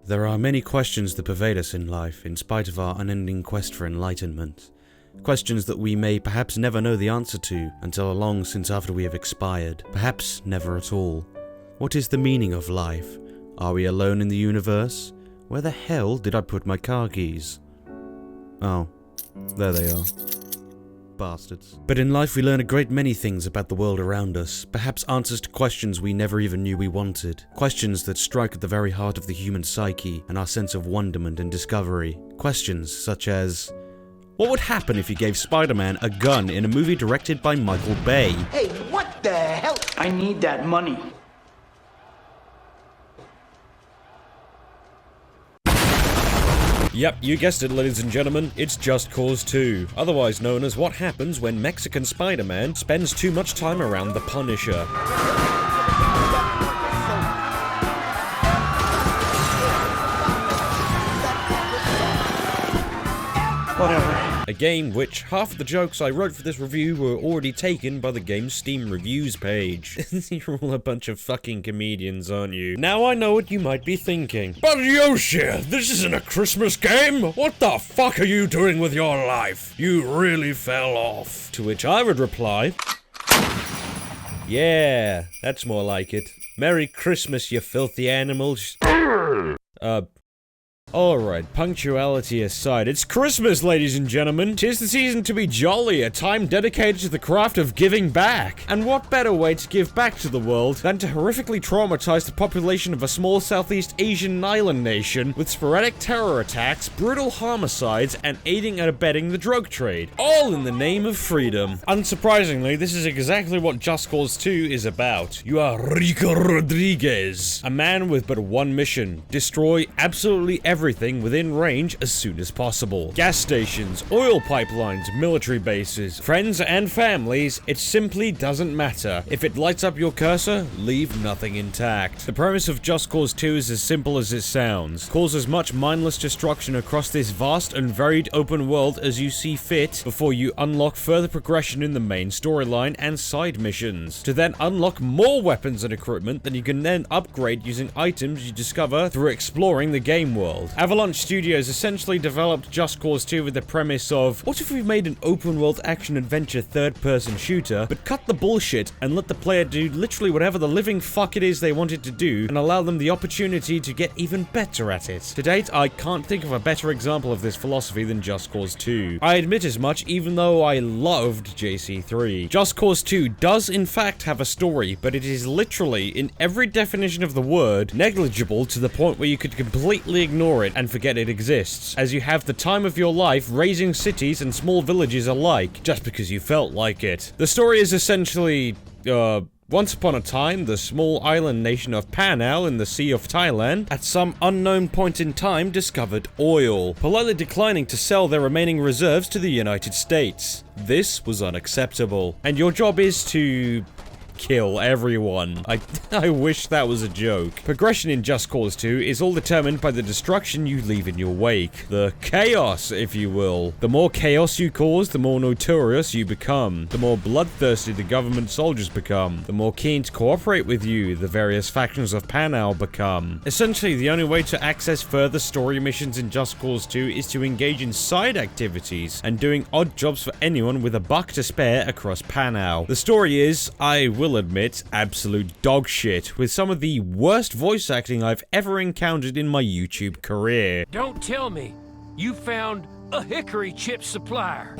There are many questions that pervade us in life, in spite of our unending quest for enlightenment. Questions that we may perhaps never know the answer to until long since after we have expired, perhaps never at all. What is the meaning of life? Are we alone in the universe? Where the hell did I put my car keys? Oh, there they are. Bastards. But in life we learn a great many things about the world around us, perhaps answers to questions we never even knew we wanted. Questions that strike at the very heart of the human psyche and our sense of wonderment and discovery. Questions such as, what would happen if you gave Spider-Man a gun in a movie directed by Michael Bay? Hey, what the hell? I need that money. Yep, you guessed it, ladies and gentlemen, it's Just Cause 2, otherwise known as what happens when Mexican Spider-Man spends too much time around the Punisher. Whatever. A game which half of the jokes I wrote for this review were already taken by the game's Steam reviews page. You're all a bunch of fucking comedians, aren't you? Now I know what you might be thinking. But Yoshi, this isn't a Christmas game! What the fuck are you doing with your life? You really fell off. To which I would reply, yeah, that's more like it. Merry Christmas, you filthy animals. Alright, punctuality aside, it's Christmas, ladies and gentlemen. 'Tis the season to be jolly, a time dedicated to the craft of giving back. And what better way to give back to the world than to horrifically traumatize the population of a small Southeast Asian island nation with sporadic terror attacks, brutal homicides, and aiding and abetting the drug trade. All in the name of freedom. Unsurprisingly, this is exactly what Just Cause 2 is about. You are Rico Rodriguez, a man with but one mission: destroy absolutely everything within range as soon as possible. Gas stations, oil pipelines, military bases, friends and families, it simply doesn't matter. If it lights up your cursor, leave nothing intact. The premise of Just Cause 2 is as simple as it sounds. Cause as much mindless destruction across this vast and varied open world as you see fit before you unlock further progression in the main storyline and side missions, to then unlock more weapons and equipment that you can then upgrade using items you discover through exploring the game world. Avalanche Studios essentially developed Just Cause 2 with the premise of, what if we made an open-world action-adventure third-person shooter, but cut the bullshit and let the player do literally whatever the living fuck it is they wanted to do, and allow them the opportunity to get even better at it. To date, I can't think of a better example of this philosophy than Just Cause 2. I admit as much, even though I loved JC3. Just Cause 2 does in fact have a story, but it is literally, in every definition of the word, negligible to the point where you could completely ignore it and forget it exists, as you have the time of your life raising cities and small villages alike, just because you felt like it. The story is essentially, once upon a time, the small island nation of Panau in the Sea of Thailand, at some unknown point in time, discovered oil, politely declining to sell their remaining reserves to the United States. This was unacceptable, and your job is to kill everyone. I wish that was a joke. Progression in Just Cause 2 is all determined by the destruction you leave in your wake. The chaos, if you will. The more chaos you cause, the more notorious you become. The more bloodthirsty the government soldiers become. The more keen to cooperate with you the various factions of Panau become. Essentially, the only way to access further story missions in Just Cause 2 is to engage in side activities and doing odd jobs for anyone with a buck to spare across Panau. The story is, I will admit, absolute dog shit, with some of the worst voice acting I've ever encountered in my YouTube career. Don't tell me you found a hickory chip supplier.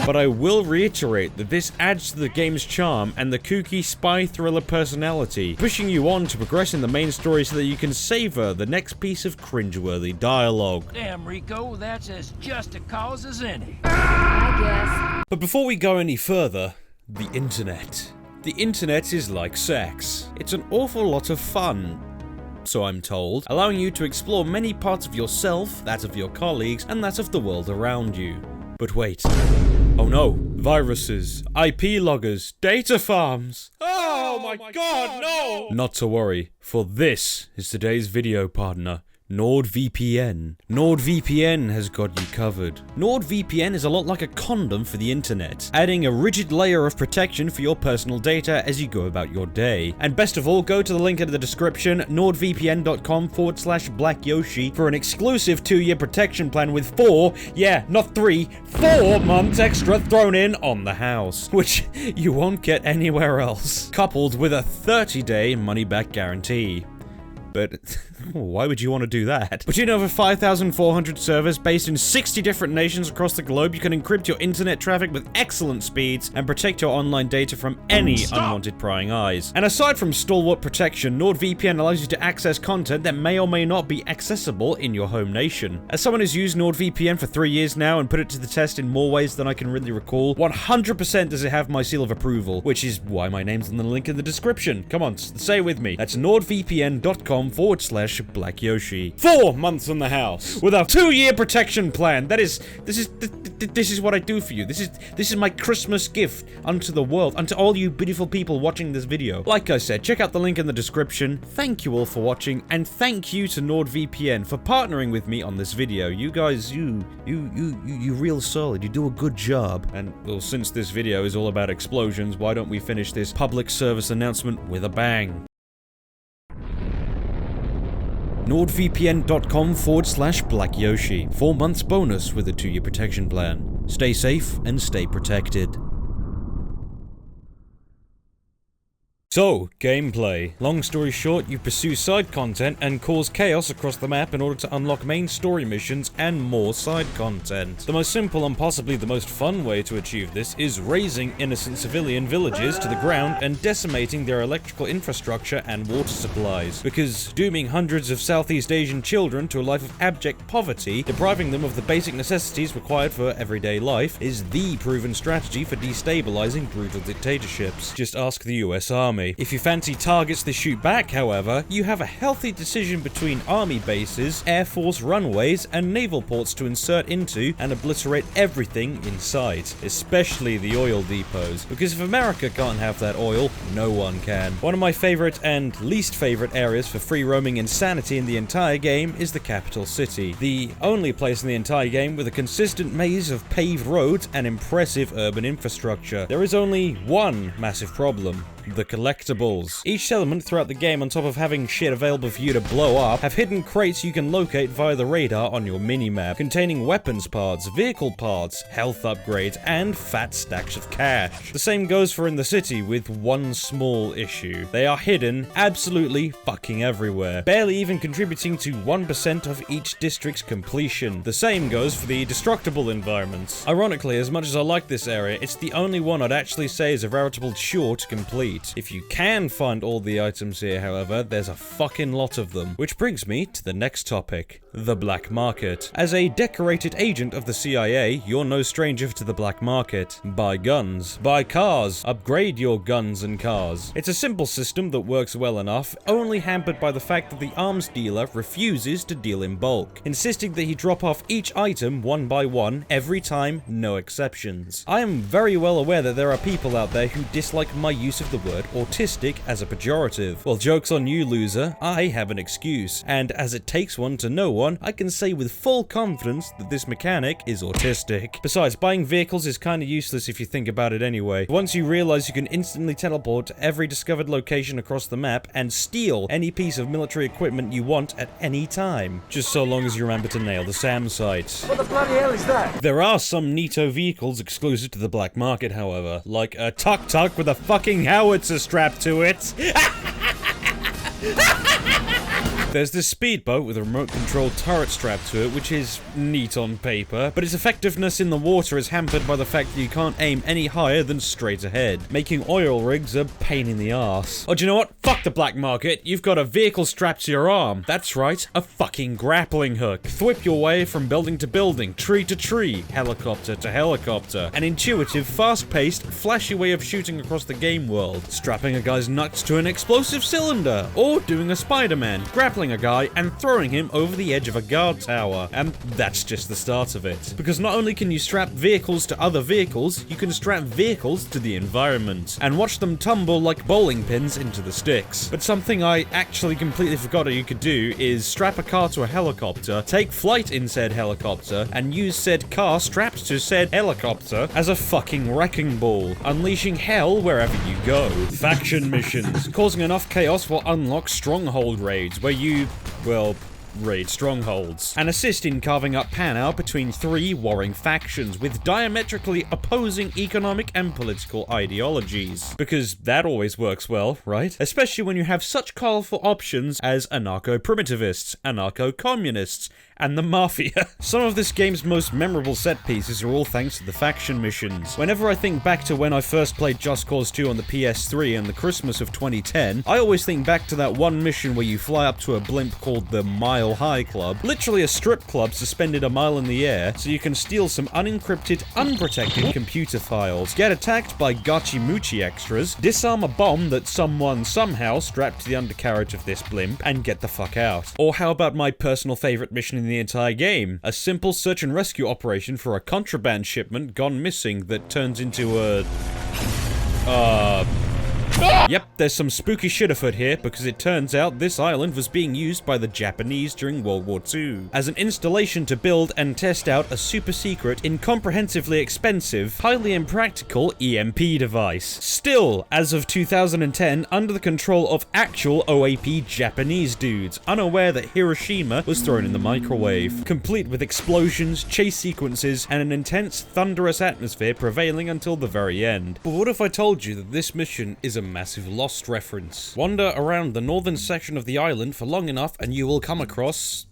But I will reiterate that this adds to the game's charm and the kooky spy thriller personality, pushing you on to progress in the main story so that you can savor the next piece of cringeworthy dialogue. Damn, Rico, that's as just a cause as any. I guess. But before we go any further, the internet. The internet is like sex. It's an awful lot of fun, so I'm told, allowing you to explore many parts of yourself, that of your colleagues, and that of the world around you. But wait. Oh no, viruses, IP loggers, data farms. Oh my god, no! Not to worry, for this is today's video partner, NordVPN. NordVPN has got you covered. NordVPN is a lot like a condom for the internet, adding a rigid layer of protection for your personal data as you go about your day. And best of all, go to the link in the description, nordvpn.com/blackjoshi for an exclusive 2-year protection plan with 4, yeah, not 3, 4 months extra thrown in on the house, which you won't get anywhere else, coupled with a 30-day money-back guarantee. But why would you want to do that? Between over 5,400 servers based in 60 different nations across the globe, you can encrypt your internet traffic with excellent speeds and protect your online data from any unwanted prying eyes. And aside from stalwart protection, NordVPN allows you to access content that may or may not be accessible in your home nation. As someone who's used NordVPN for 3 years now and put it to the test in more ways than I can really recall, 100% does it have my seal of approval, which is why my name's on the link in the description. Come on, say it with me. That's nordvpn.com/blackjoshi. 4 months on the house with a 2-year protection plan. This is what I do for you. This is my Christmas gift unto the world, unto all you beautiful people watching this video. Like I said, check out the link in the description. Thank you all for watching, and thank you to NordVPN for partnering with me on this video. You guys, you real solid. You do a good job. And well, since this video is all about explosions, why don't we finish this public service announcement with a bang? nordvpn.com/blackjoshi. 4 months bonus with a 2-year protection plan. Stay safe and stay protected. So, gameplay. Long story short, you pursue side content and cause chaos across the map in order to unlock main story missions and more side content. The most simple and possibly the most fun way to achieve this is razing innocent civilian villages to the ground and decimating their electrical infrastructure and water supplies. Because dooming hundreds of Southeast Asian children to a life of abject poverty, depriving them of the basic necessities required for everyday life, is the proven strategy for destabilizing brutal dictatorships. Just ask the US Army. If you fancy targets that shoot back, however, you have a healthy decision between army bases, air force runways, and naval ports to insert into and obliterate everything in sight, especially the oil depots, because if America can't have that oil, no one can. One of my favorite and least favorite areas for free roaming insanity in the entire game is the capital city, the only place in the entire game with a consistent maze of paved roads and impressive urban infrastructure. There is only one massive problem: the collectibles. Each settlement throughout the game, on top of having shit available for you to blow up, have hidden crates you can locate via the radar on your minimap, containing weapons parts, vehicle parts, health upgrades, and fat stacks of cash. The same goes for in the city, with one small issue. They are hidden absolutely fucking everywhere, barely even contributing to 1% of each district's completion. The same goes for the destructible environments. Ironically, as much as I like this area, it's the only one I'd actually say is a veritable chore to complete. If you can find all the items here, however, there's a fucking lot of them. Which brings me to the next topic: the black market. As a decorated agent of the CIA, you're no stranger to the black market. Buy guns, buy cars, upgrade your guns and cars. It's a simple system that works well enough, only hampered by the fact that the arms dealer refuses to deal in bulk, insisting that he drop off each item one by one every time, no exceptions. I am very well aware that there are people out there who dislike my use of the word autistic as a pejorative. Well, joke's on you, loser. I have an excuse, and as it takes one to know one, I can say with full confidence that this mechanic is autistic. Besides, buying vehicles is kinda useless if you think about it anyway. Once you realize you can instantly teleport to every discovered location across the map and steal any piece of military equipment you want at any time. Just so long as you remember to nail the SAM site. What the bloody hell is that? There are some neato vehicles exclusive to the black market, however, like a tuk-tuk with a fucking howitzer strapped to it. There's this speedboat with a remote-controlled turret strapped to it, which is neat on paper, but its effectiveness in the water is hampered by the fact that you can't aim any higher than straight ahead, making oil rigs a pain in the arse. Oh, do you know what? Fuck the black market. You've got a vehicle strapped to your arm. That's right, a fucking grappling hook. Thwip your way from building to building, tree to tree, helicopter to helicopter. An intuitive, fast-paced, flashy way of shooting across the game world, strapping a guy's nuts to an explosive cylinder, or doing a Spider-Man, grappling tackling a guy and throwing him over the edge of a guard tower. And that's just the start of it. Because not only can you strap vehicles to other vehicles, you can strap vehicles to the environment and watch them tumble like bowling pins into the sticks. But something I actually completely forgot you could do is strap a car to a helicopter, take flight in said helicopter, and use said car strapped to said helicopter as a fucking wrecking ball, unleashing hell wherever you go. Faction missions, causing enough chaos will unlock stronghold raids where you, well, raid strongholds, and assist in carving up Panau between 3 warring factions with diametrically opposing economic and political ideologies. Because that always works well, right? Especially when you have such colorful options as anarcho-primitivists, anarcho-communists, and the Mafia. Some of this game's most memorable set pieces are all thanks to the faction missions. Whenever I think back to when I first played Just Cause 2 on the PS3 in the Christmas of 2010, I always think back to that one mission where you fly up to a blimp called the Mile High Club, literally a strip club suspended a mile in the air, so you can steal some unencrypted, unprotected computer files, get attacked by gotchi-moochi extras, disarm a bomb that someone somehow strapped to the undercarriage of this blimp, and get the fuck out. Or how about my personal favorite mission in the entire game? A simple search and rescue operation for a contraband shipment gone missing that turns into a... Yep, there's some spooky shit afoot here, because it turns out this island was being used by the Japanese during World War II as an installation to build and test out a super secret, incomprehensibly expensive, highly impractical EMP device. Still, as of 2010, under the control of actual OAP Japanese dudes, unaware that Hiroshima was thrown in the microwave, complete with explosions, chase sequences, and an intense, thunderous atmosphere prevailing until the very end. But what if I told you that this mission is a massive Lost reference? Wander around the northern section of the island for long enough and you will come across,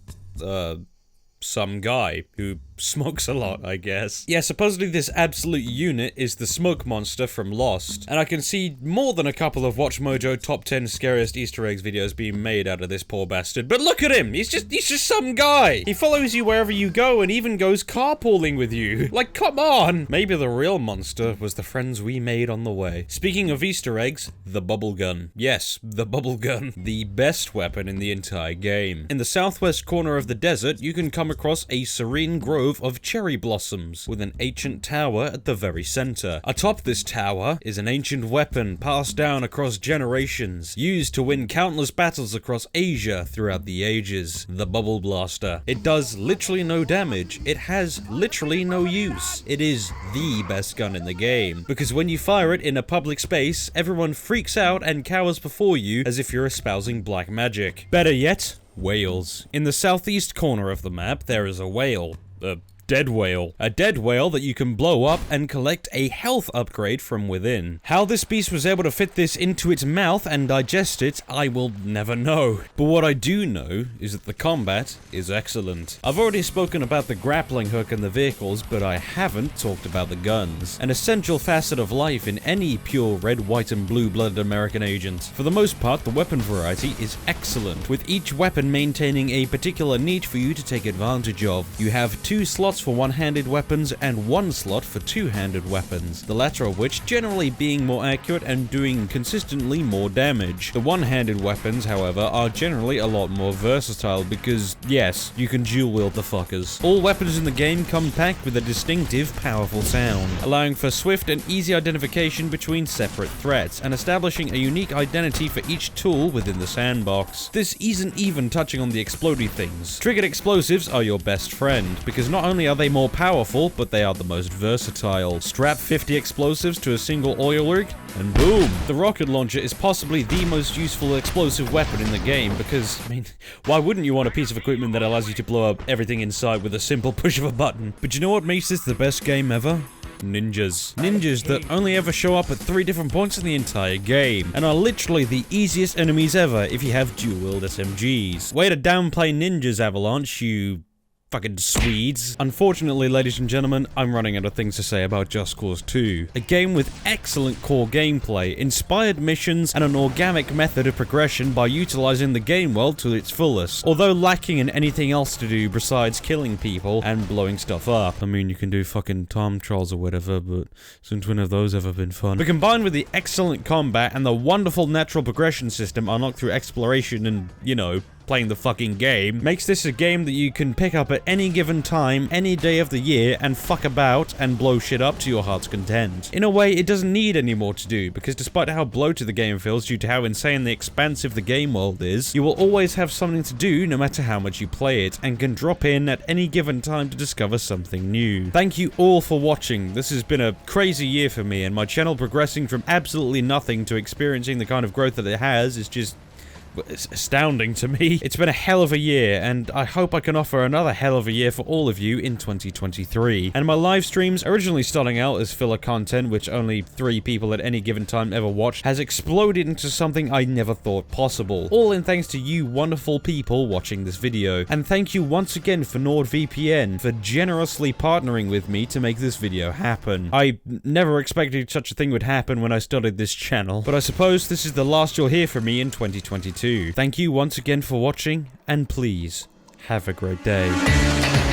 some guy who smokes a lot, I guess. Yeah, supposedly this absolute unit is the smoke monster from Lost, and I can see more than a couple of Watch Mojo top 10 scariest Easter eggs videos being made out of this poor bastard. But look at him! He's just some guy! He follows you wherever you go and even goes carpooling with you. Like, come on! Maybe the real monster was the friends we made on the way. Speaking of Easter eggs, the bubble gun. Yes, the bubble gun. The best weapon in the entire game. In the southwest corner of the desert, you can come across a serene grove of cherry blossoms, with an ancient tower at the very center. Atop this tower is an ancient weapon passed down across generations, used to win countless battles across Asia throughout the ages. The Bubble Blaster. It does literally no damage. It has literally no use. It is the best gun in the game, because when you fire it in a public space, everyone freaks out and cowers before you as if you're espousing black magic. Better yet, whales. In the southeast corner of the map, there is a whale. A dead whale. A dead whale that you can blow up and collect a health upgrade from within. How this beast was able to fit this into its mouth and digest it, I will never know. But what I do know is that the combat is excellent. I've already spoken about the grappling hook and the vehicles, but I haven't talked about the guns. An essential facet of life in any pure red, white, and blue-blooded American agent. For the most part, the weapon variety is excellent, with each weapon maintaining a particular niche for you to take advantage of. You have 2 slots for one-handed weapons and 1 slot for two-handed weapons, the latter of which generally being more accurate and doing consistently more damage. The one-handed weapons, however, are generally a lot more versatile because, yes, you can dual-wield the fuckers. All weapons in the game come packed with a distinctive, powerful sound, allowing for swift and easy identification between separate threats, and establishing a unique identity for each tool within the sandbox. This isn't even touching on the explodey things. Triggered explosives are your best friend, because not only are they more powerful, but they are the most versatile. Strap 50 explosives to a single oil rig, and boom! The rocket launcher is possibly the most useful explosive weapon in the game, because, I mean, why wouldn't you want a piece of equipment that allows you to blow up everything inside with a simple push of a button? But you know what makes this the best game ever? Ninjas. Ninjas that only ever show up at 3 different points in the entire game, and are literally the easiest enemies ever if you have dual-wield SMGs. Way to downplay ninjas, Avalanche, you fucking Swedes. Unfortunately, ladies and gentlemen, I'm running out of things to say about Just Cause 2. A game with excellent core gameplay, inspired missions, and an organic method of progression by utilizing the game world to its fullest, although lacking in anything else to do besides killing people and blowing stuff up. I mean, you can do fucking time trials or whatever, but since when have those ever been fun? But combined with the excellent combat and the wonderful natural progression system unlocked through exploration and, you know, playing the fucking game, makes this a game that you can pick up at any given time, any day of the year, and fuck about and blow shit up to your heart's content. In a way, it doesn't need any more to do, because despite how bloated the game feels due to how insanely expansive the game world is, you will always have something to do no matter how much you play it, and can drop in at any given time to discover something new. Thank you all for watching. This has been a crazy year for me, and my channel progressing from absolutely nothing to experiencing the kind of growth that it has is just... it's astounding to me. It's been a hell of a year, and I hope I can offer another hell of a year for all of you in 2023. And my live streams, originally starting out as filler content, which only 3 people at any given time ever watched, has exploded into something I never thought possible. All in thanks to you wonderful people watching this video. And thank you once again for NordVPN for generously partnering with me to make this video happen. I never expected such a thing would happen when I started this channel, but I suppose this is the last you'll hear from me in 2022. Thank you once again for watching, and please, have a great day.